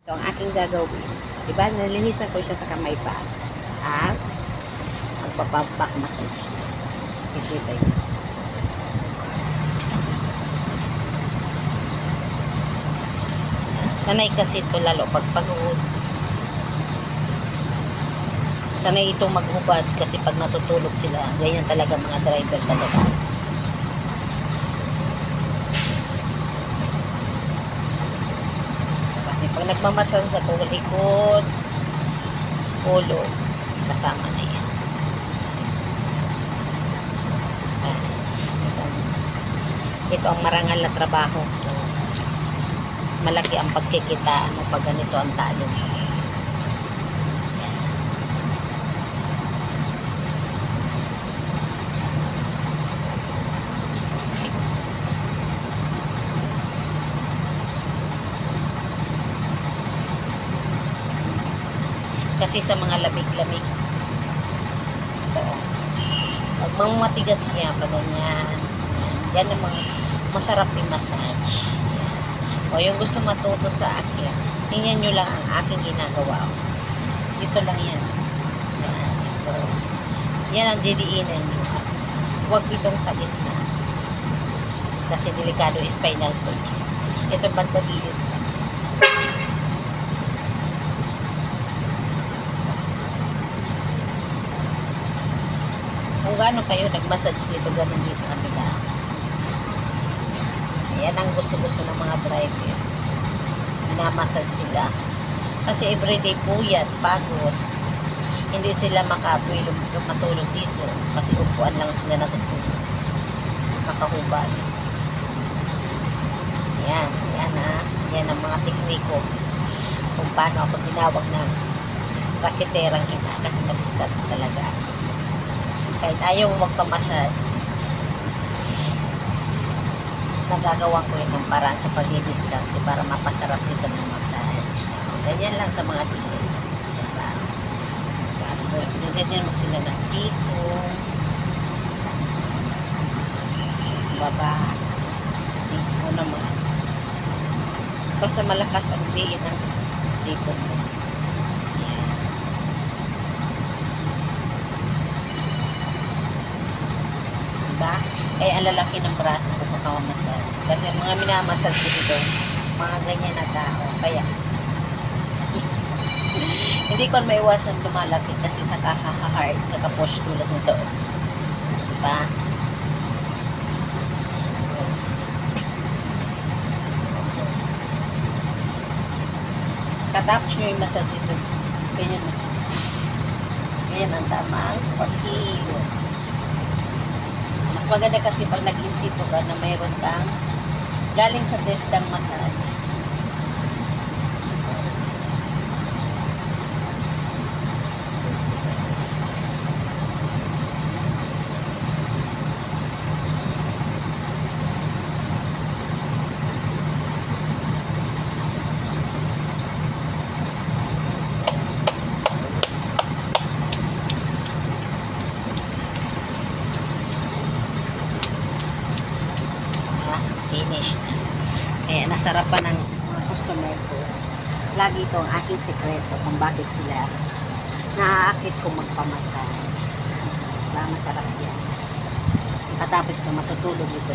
Ito ang aking gagawin. Diba, nalinisan ko siya sa kamay pa. At magpapaback massage. Isita yun. Sanay kasi ito lalo pag pagod. Sanay itong maghubad kasi pag natutulog sila, ganyan talaga mga driver kadalasan. Kasi pag nagmamasas sa likod, ulo, kasama na yan. Ito ang marangal na trabaho ko. Malaki ang pagkikitaan mo pag ganito ang talent. Kasi sa mga lamig-lamig ito, pag matigas niya pag ganyan, yan ang mga masarap yung massage. O yung gusto matuto sa akin, tingnan nyo lang ang aking ginagawa. Dito lang yan. Yan, ito. Yan ang didiinan nyo. Huwag itong sa gitna. Kasi delikado spinal cord. Ito bandagilid. Kung gaano kayo nag-massage dito, gano'n din sa kabila. Yan ang gusto-gusto ng mga driver. Minamassage sila. Kasi everyday puyat, pagod. Hindi sila makapulog matulog dito. Kasi upuan lang sila natutulog. Nakahubad. Yan. Yan ha. Yan ang mga tekniko. Kung paano ako tinawag na raketerang ina. Kasi madiskarte talaga. Kahit ayaw magpamassage, nagagawa ko yun ng paraan sa pag-i-discarte para mapasarap dito ng massage. Ganyan lang sa mga tingin. Tapos, ganyan mo sila ng siko. Baba. Siko naman. Basta malakas ang diin ng siko mo. Yan. Diba? Ay ang lalaki ng braso ko pagkamassage. Kasi mga minamassage dito, mga ganyan na tao. Kaya, hindi ko maiwasan lumalaki kasi sa kahahard, kakapush tulad nito. Diba? Katapos nyo yung massage ito. Ganyan massage. Ganyan ang tamang paghihilo. Mas maganda kasi pag nag-insito ka na mayroon kang galing sa test ng massage. Finished. Kaya nasarapan ng mga customer ko. Lagi ito ang aking sekreto kung bakit sila naaakit kong magpamassage. Masarap yan. Katapos na matutulog ito.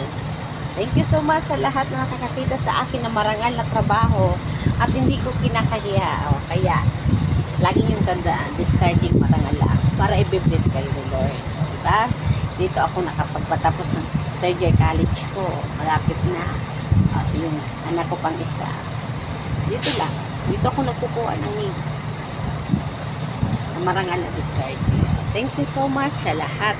Thank you so much sa lahat na nakakakita sa akin na marangal na trabaho at hindi ko kinakahiya. Kaya, lagi niyong tandaan, discarding marangal lang para i-bless kayo ni Lord. Diba? Dito ako nakapagpatapos ng third year college ko. Malapit na. At yung anak ko pang isa. Dito lang. Dito ako nagkukuha ng needs. Sa marangal na discard. Thank you so much sa lahat.